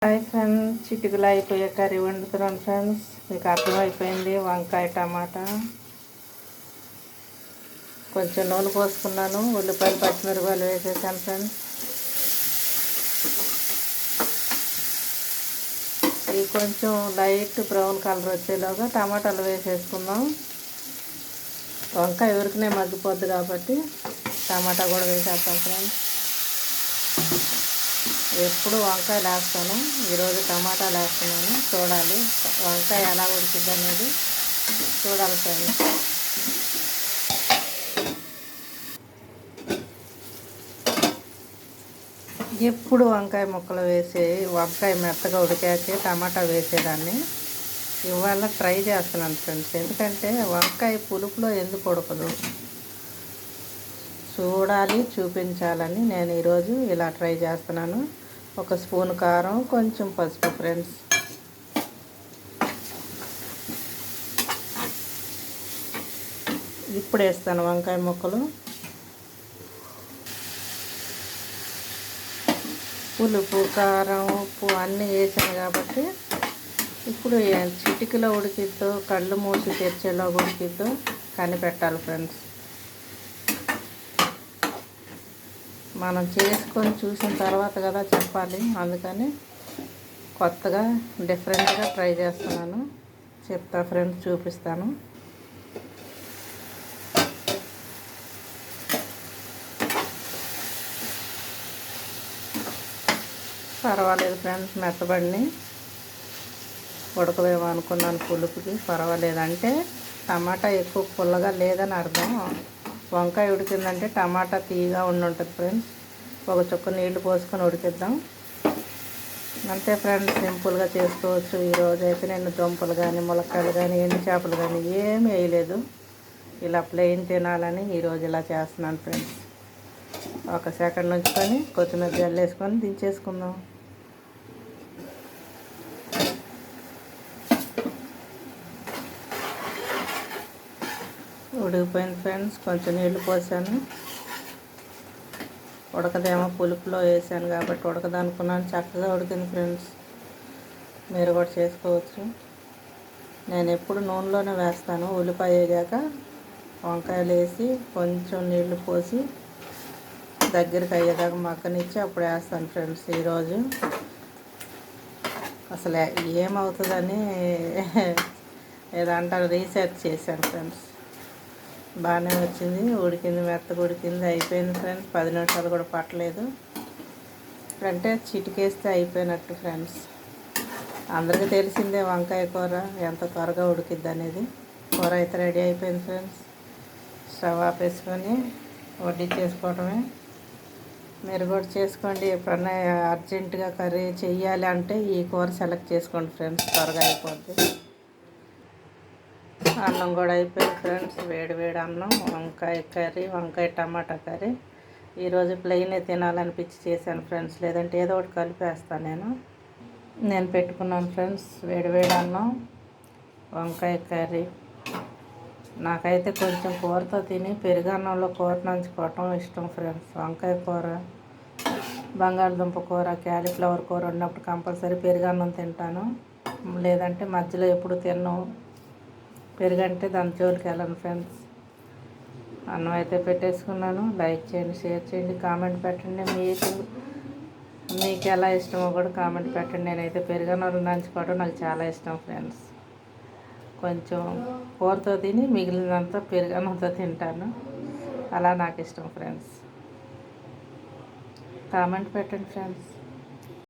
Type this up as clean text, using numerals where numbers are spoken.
Hi friends, చిటికలు అయిపోయే curry వండుతున్నాను friends. మీకు అర్థమైపోయింది. వంకాయ టమాటా కొంచెం నూనె పోసుకున్నాను, ఉల్లిపాయలు పచ్చిమిరపకాయలు వేసేసాను ఫ్రెండ్స్. ఇవి కొంచెం లైట్ బ్రౌన్ కలర్ వచ్చేలాగా టమాటాలు వేసేసుకుందాం. వంకాయ ఉరికినే మగ్గిపోద్ది కాబట్టి టమాటా కూడా వేసేస్తాం ఫ్రెండ్స్. ఎప్పుడు వంకాయలు వేస్తాను, ఈరోజు టమాటాలు వేస్తున్నాను. చూడాలి వంకాయ ఎలా ఉడికిద్ది అనేది చూడాలి ఫ్రెండ్స్. ఎప్పుడు వంకాయ ముక్కలు వేసి వంకాయ మెత్తగా ఉడికాకే టమాటా వేసేదాన్ని. ఇవాళ ట్రై చేస్తున్నాను ఫ్రెండ్స్. ఎందుకంటే వంకాయ పులుపులో ఎందుకు ఉడకదు చూడాలి, చూపించాలని నేను ఈరోజు ఇలా ట్రై చేస్తున్నాను. ఒక స్పూన్ కారం, కొంచెం పసుపు ఫ్రెండ్స్. ఇప్పుడు వేస్తాను వంకాయ ముక్కలు. పులుపు, కారం, ఉప్పు అన్నీ వేసాను కాబట్టి ఇప్పుడు చిటికలో ఉడికిద్దో కళ్ళు మూసి తెచ్చేలా ఉడికిద్దో కనిపెట్టాలి ఫ్రెండ్స్. మనం చేసుకొని చూసిన తర్వాత కదా చెప్పాలి. అందుకని కొత్తగా డిఫరెంట్గా ట్రై చేస్తున్నాను. చెప్తా ఫ్రెండ్స్, చూపిస్తాను. పర్వాలేదు ఫ్రెండ్స్, మెత్తబడిని ఉడకవేమో అనుకున్నాను పులుపుకి. పర్వాలేదు, అంటే టమాటా ఎక్కువ పుల్లగా లేదని అర్థం. వంకాయ ఉడికిందంటే టమాటా తీయగా ఉంటుంది ఫ్రెండ్స్. ఒక చుక్క నీళ్లు పోసుకొని ఉడికిద్దాం అంతే ఫ్రెండ్స్. సింపుల్గా చేసుకోవచ్చు. ఈరోజు అయితే నేను దుంపలు కానీ ములక్కాయలు కానీ ఎండు చేపలు కానీ ఏమీ వేయలేదు. ఇలా ప్లెయిన్ తినాలని ఈరోజు ఇలా చేస్తున్నాను ఫ్రెండ్స్. ఒక సెకండ్ ఉంచుకొని కొత్తిమీర జల్లేసుకొని దించేసుకుందాం. ఉడికిపోయింది ఫ్రెండ్స్. కొంచెం నీళ్లు పోసాను. ఉడకదేమో పులుపులో వేసాను కాబట్టి ఉడకదు అనుకున్నాను. చక్కగా ఉడికింది ఫ్రెండ్స్. మీరు కూడా చేసుకోవచ్చు. నేను ఎప్పుడు నూనెలోనే వేస్తాను. ఉల్లిపాయ వేగాక వంకాయలు వేసి కొంచెం నీళ్లు పోసి దగ్గరికి అయ్యేదాకా మగ్గనిచ్చి అప్పుడు వేస్తాను ఫ్రెండ్స్. ఈరోజు అసలు ఏమవుతుందని ఏదంటారు రీసెర్చ్ చేశాను ఫ్రెండ్స్. బాగానే వచ్చింది, ఉడికింది, మెత్తగా ఉడికింది, అయిపోయింది ఫ్రెండ్స్. 10 నిమిషాలు కూడా పట్టలేదు. అంటే చిటికేస్తే అయిపోయినట్టు ఫ్రెండ్స్. అందరికీ తెలిసిందే వంకాయ కూర ఎంత త్వరగా ఉడికిద్ది అనేది. కూర అయితే రెడీ అయిపోయింది ఫ్రెండ్స్. స్టవ్ ఆపేసుకొని వడ్డించేసుకోవడమే. మీరు కూడా చేసుకోండి. ఎప్పుడన్నా అర్జెంటుగా కర్రీ చెయ్యాలి అంటే ఈ కూర సెలెక్ట్ చేసుకోండి ఫ్రెండ్స్, త్వరగా అయిపోద్ది. అన్నం కూడా అయిపోయింది ఫ్రెండ్స్. వేడి వేడి అన్నం, వంకాయ కర్రీ, వంకాయ టమాటా కర్రీ. ఈరోజు ప్లెయినే తినాలనిపించి చేశాను ఫ్రెండ్స్. లేదంటే ఏదో ఒకటి కలిపేస్తాను. నేను పెట్టుకున్నాను ఫ్రెండ్స్ వేడి వేడి అన్నం, వంకాయ కర్రీ. నాకైతే కొంచెం కూరతో తిని పెరుగన్నంలో కూర నంచుకోవటం ఇష్టం ఫ్రెండ్స్. వంకాయ కూర, బంగాళదుంప కూర, క్యాలీఫ్లవర్ కూర ఉన్నప్పుడు కంపల్సరీ పెరుగన్నం తింటాను. లేదంటే మధ్యలో ఎప్పుడు తిన్నాను. పెరుగంటే దాని జోలికి వెళ్ళను ఫ్రెండ్స్. అన్నం అయితే పెట్టేసుకున్నాను. లైక్ చేయండి, షేర్ చేయండి, కామెంట్ పెట్టండి. మీకు ఎలా ఇష్టమో కూడా కామెంట్ పెట్టండి. నేనైతే పెరుగన్నం నంచుకోవడం నాకు చాలా ఇష్టం ఫ్రెండ్స్. కొంచెం కూరతో తిని మిగిలినంతా పెరుగన్నంతో తింటాను. అలా నాకు ఇష్టం ఫ్రెండ్స్. కామెంట్ పెట్టండి ఫ్రెండ్స్.